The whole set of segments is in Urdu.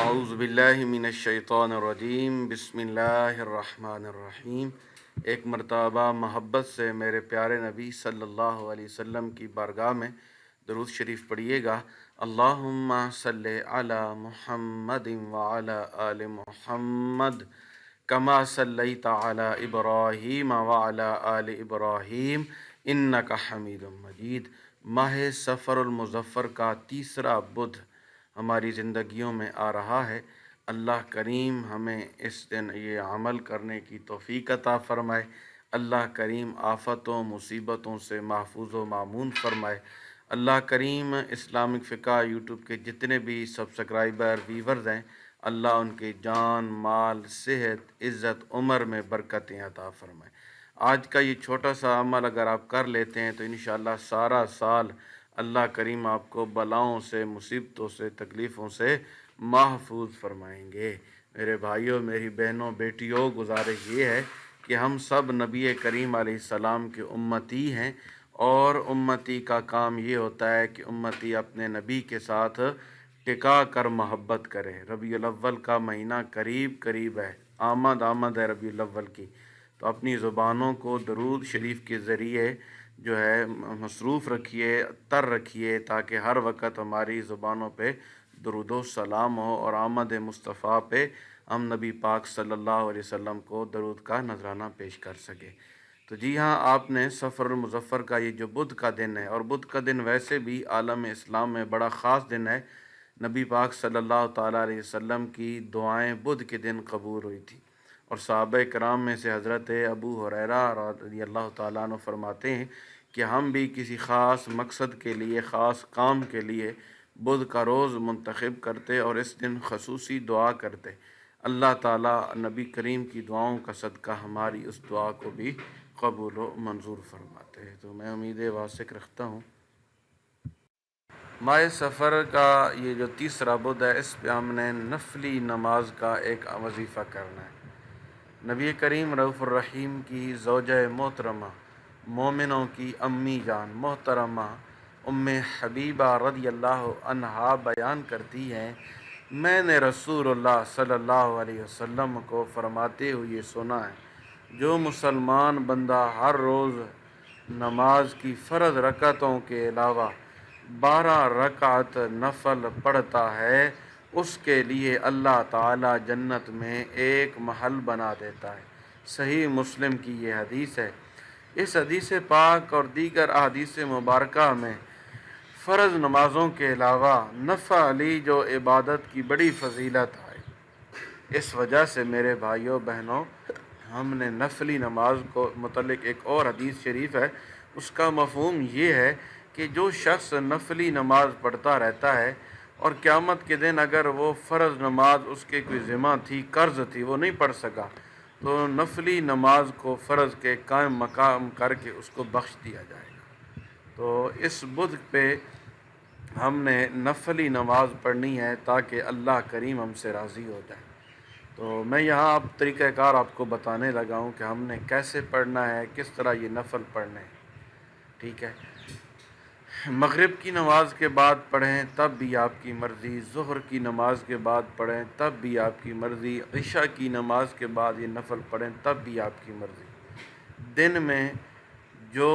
اعوذ باللہ من الشیطان الرجیم بسم اللہ الرحمن الرحیم۔ ایک مرتبہ محبت سے میرے پیارے نبی صلی اللہ علیہ وسلم کی بارگاہ میں درود شریف پڑھیے گا۔ اللہم صلی علی محمد وعلی آل محمد کما صلیت علی ابراہیم وعلی آل ابراہیم انک حمید مجید۔ ماہ سفر المظفر کا تیسرا بدھ ہماری زندگیوں میں آ رہا ہے۔ اللہ کریم ہمیں اس دن یہ عمل کرنے کی توفیق عطا فرمائے۔ اللہ کریم آفتوں مصیبتوں سے محفوظ و مامون فرمائے۔ اللہ کریم اسلامک فقہ یوٹیوب کے جتنے بھی سبسکرائبر ویورز ہیں، اللہ ان کے جان مال صحت عزت عمر میں برکتیں عطا فرمائے۔ آج کا یہ چھوٹا سا عمل اگر آپ کر لیتے ہیں تو انشاءاللہ سارا سال اللہ کریم آپ کو بلاؤں سے مصیبتوں سے تکلیفوں سے محفوظ فرمائیں گے۔ میرے بھائیوں میری بہنوں بیٹیوں، گزارش یہ ہے کہ ہم سب نبی کریم علیہ السلام کے امتی ہیں، اور امتی کا کام یہ ہوتا ہے کہ امتی اپنے نبی کے ساتھ ٹکا کر محبت کرے۔ ربیع الاول کا مہینہ قریب ہے، آمد ہے ربیع الاول کی، تو اپنی زبانوں کو درود شریف کے ذریعے جو ہے مصروف رکھیے، تر رکھیے، تاکہ ہر وقت ہماری زبانوں پہ درود و سلام ہو، اور آمد مصطفیٰ پہ ہم نبی پاک صلی اللہ علیہ وسلم کو درود کا نذرانہ پیش کر سکے۔ تو جی ہاں، آپ نے سفر المظفر کا یہ جو بدھ کا دن ہے، اور بدھ کا دن ویسے بھی عالم اسلام میں بڑا خاص دن ہے۔ نبی پاک صلی اللہ تعالیٰ علیہ وسلم کی دعائیں بدھ کے دن قبول ہوئی تھی، اور صحابہ کرام میں سے حضرت ابو ہریرہ رضی اللہ تعالیٰ عنہ فرماتے ہیں کہ ہم بھی کسی خاص مقصد کے لیے، خاص کام کے لیے بدھ کا روز منتخب کرتے، اور اس دن خصوصی دعا کرتے۔ اللہ تعالیٰ نبی کریم کی دعاؤں کا صدقہ ہماری اس دعا کو بھی قبول و منظور فرماتے ہیں۔ تو میں امید واثق رکھتا ہوں ماہ سفر کا یہ جو تیسرا بدھ ہے، اس پہ ہم نے نفلی نماز کا ایک وظیفہ کرنا ہے۔ نبی کریم رؤوف الرحیم کی زوجہ محترمہ، مومنوں کی امی جان محترمہ ام حبیبہ رضی اللہ عنہا بیان کرتی ہیں، میں نے رسول اللہ صلی اللہ علیہ وسلم کو فرماتے ہوئے سنا ہے، جو مسلمان بندہ ہر روز نماز کی فرض رکعتوں کے علاوہ 12 رکعت نفل پڑھتا ہے، اس کے لیے اللہ تعالی جنت میں ایک محل بنا دیتا ہے۔ صحیح مسلم کی یہ حدیث ہے۔ اس حدیث پاک اور دیگر احادیث مبارکہ میں فرض نمازوں کے علاوہ نفلی جو عبادت کی بڑی فضیلت ہے۔ اس وجہ سے میرے بھائیوں بہنوں، ہم نے نفلی نماز کو متعلق ایک اور حدیث شریف ہے، اس کا مفہوم یہ ہے کہ جو شخص نفلی نماز پڑھتا رہتا ہے، اور قیامت کے دن اگر وہ فرض نماز اس کے کوئی ذمہ تھی، قرض تھی، وہ نہیں پڑھ سکا، تو نفلی نماز کو فرض کے قائم مقام کر کے اس کو بخش دیا جائے گا۔ تو اس بدھ پہ ہم نے نفلی نماز پڑھنی ہے تاکہ اللہ کریم ہم سے راضی ہو جائے۔ تو میں یہاں اب طریقہ کار آپ کو بتانے لگا ہوں کہ ہم نے کیسے پڑھنا ہے، کس طرح یہ نفل پڑھنے ہیں، ٹھیک ہے۔ مغرب کی نماز کے بعد پڑھیں تب بھی آپ کی مرضی، ظہر کی نماز کے بعد پڑھیں تب بھی آپ کی مرضی، عشاء کی نماز کے بعد یہ نفل پڑھیں تب بھی آپ کی مرضی۔ دن میں جو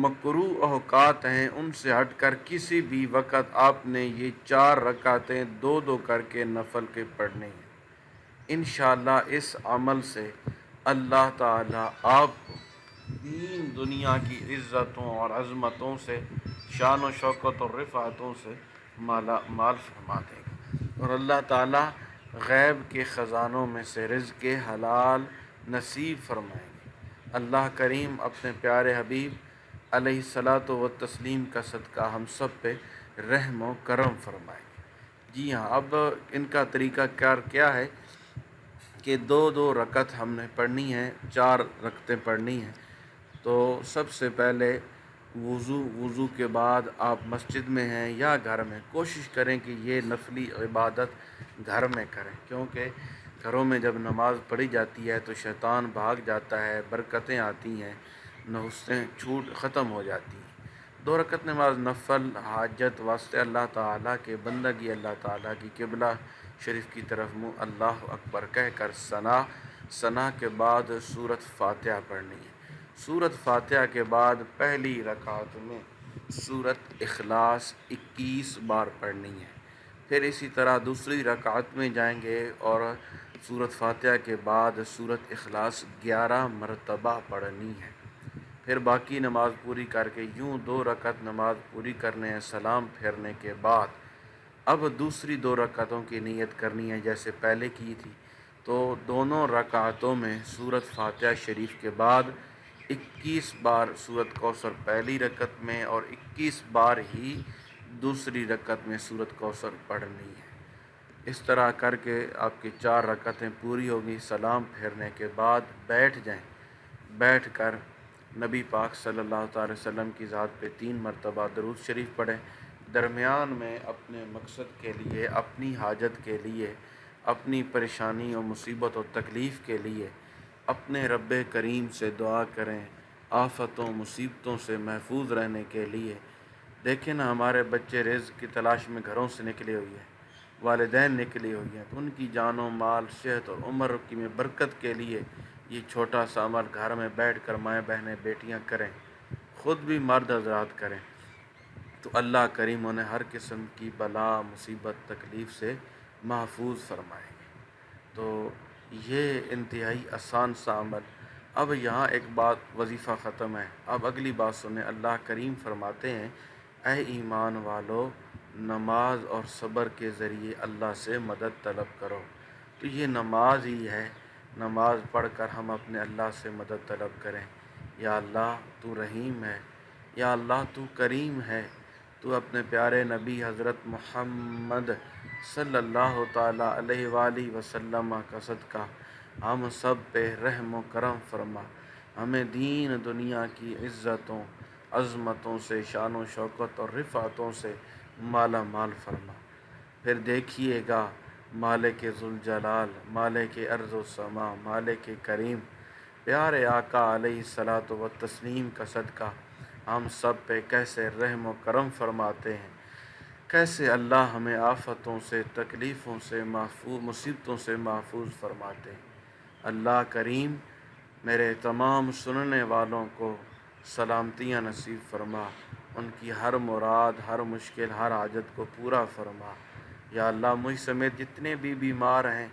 مکروہ اوقات ہیں ان سے ہٹ کر کسی بھی وقت آپ نے یہ 4 رکعتیں 2 کر کے نفل کے پڑھنے ہیں۔ انشاءاللہ اس عمل سے اللہ تعالیٰ آپ کو دین دنیا کی عزتوں اور عظمتوں سے، شان و شوکت اور رفعتوں سے مالا مال فرما دے گا، اور اللہ تعالیٰ غیب کے خزانوں میں سے رزق حلال نصیب فرمائیں گے۔ اللہ کریم اپنے پیارے حبیب علیہ الصلاۃ والتسلیم کا صدقہ ہم سب پہ رحم و کرم فرمائیں گے۔ جی ہاں، اب ان کا طریقہ کار کیا ہے کہ 2 رکعت ہم نے پڑھنی ہے، 4 رکعتیں پڑھنی ہیں۔ تو سب سے پہلے وضو کے بعد آپ مسجد میں ہیں یا گھر میں، کوشش کریں کہ یہ نفلی عبادت گھر میں کریں، کیونکہ گھروں میں جب نماز پڑھی جاتی ہے تو شیطان بھاگ جاتا ہے، برکتیں آتی ہیں، نحوستیں چھوٹ ختم ہو جاتی ہیں۔ 2 رکعت نماز نفل حاجت واسطے اللہ تعالیٰ کے بندگی، اللہ تعالیٰ کی قبلہ شریف کی طرف منہ اللہ اکبر کہہ کر ثنا کے بعد سورۃ فاتحہ پڑھنی ہے۔ سورۃ فاتحہ کے بعد پہلی رکعت میں سورۃ اخلاص 21 بار پڑھنی ہے۔ پھر اسی طرح دوسری رکعت میں جائیں گے اور سورۃ فاتحہ کے بعد سورۃ اخلاص 11 مرتبہ پڑھنی ہے۔ پھر باقی نماز پوری کر کے یوں 2 رکعت نماز پوری کرنے ہیں، سلام پھیرنے کے بعد اب دوسری 2 رکعتوں کی نیت کرنی ہے جیسے پہلے کی تھی۔ تو دونوں رکعتوں میں سورۃ فاتحہ شریف کے بعد 21 بار سورۃ کوثر پہلی رکعت میں اور 21 بار ہی دوسری رکعت میں سورۃ کوثر پڑھنی ہے۔ اس طرح کر کے آپ کی 4 رکعتیں پوری ہوگی۔ سلام پھیرنے کے بعد بیٹھ جائیں، بیٹھ کر نبی پاک صلی اللہ تعالی وسلم کی ذات پہ 3 مرتبہ درود شریف پڑھیں۔ درمیان میں اپنے مقصد کے لیے، اپنی حاجت کے لیے، اپنی پریشانی و مصیبت و تکلیف کے لیے اپنے رب کریم سے دعا کریں، آفتوں مصیبتوں سے محفوظ رہنے کے لیے۔ دیکھیں نا، ہمارے بچے رزق کی تلاش میں گھروں سے نکلے ہوئے ہیں، والدین نکلی ہوئی ہیں، تو ان کی جان و مال، صحت اور عمر کی میں برکت کے لیے یہ چھوٹا سا عمل گھر میں بیٹھ کر مائیں بہنیں بیٹیاں کریں، خود بھی مرد حضرات کریں، تو اللہ کریم انہیں ہر قسم کی بلا مصیبت تکلیف سے محفوظ فرمائیں گے۔ تو یہ انتہائی آسان سا عمل۔ اب یہاں ایک بات، وظیفہ ختم ہے، اب اگلی بات سنیں۔ اللہ کریم فرماتے ہیں، اے ایمان والو، نماز اور صبر کے ذریعے اللہ سے مدد طلب کرو۔ تو یہ نماز ہی ہے، نماز پڑھ کر ہم اپنے اللہ سے مدد طلب کریں۔ یا اللہ تو رحیم ہے، یا اللہ تو کریم ہے، تو اپنے پیارے نبی حضرت محمد صلی اللہ تعالیٰ علیہ وآلہ وسلم کا صدقہ ہم سب پہ رحم و کرم فرما، ہمیں دین دنیا کی عزتوں عظمتوں سے، شان و شوکت اور رفعتوں سے مالا مال فرما۔ پھر دیکھیے گا مالک ذوالجلال، مالک ارض و سما، مالک کریم، پیارے آقا علیہ الصلاۃ و تسلیم کا صدقہ ہم سب پہ کیسے رحم و کرم فرماتے ہیں، کیسے اللہ ہمیں آفتوں سے، تکلیفوں سے محفوظ، مصیبتوں سے محفوظ فرماتے ہیں۔ اللہ کریم میرے تمام سننے والوں کو سلامتیاں نصیب فرما، ان کی ہر مراد، ہر مشکل، ہر حاجت کو پورا فرما۔ یا اللہ مجھ سمیت جتنے بھی بیمار ہیں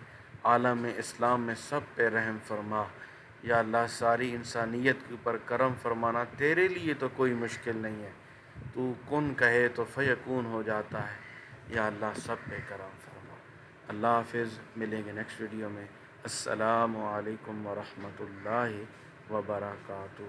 عالم اسلام میں سب پہ رحم فرما۔ یا اللہ ساری انسانیت کے اوپر کرم فرمانا، تیرے لیے تو کوئی مشکل نہیں ہے، تو کن کہے تو فیکون ہو جاتا ہے۔ یا اللہ سب پہ کرم فرما۔ اللہ حافظ، ملیں گے نیکسٹ ویڈیو میں۔ السلام علیکم ورحمۃ اللہ وبرکاتہ۔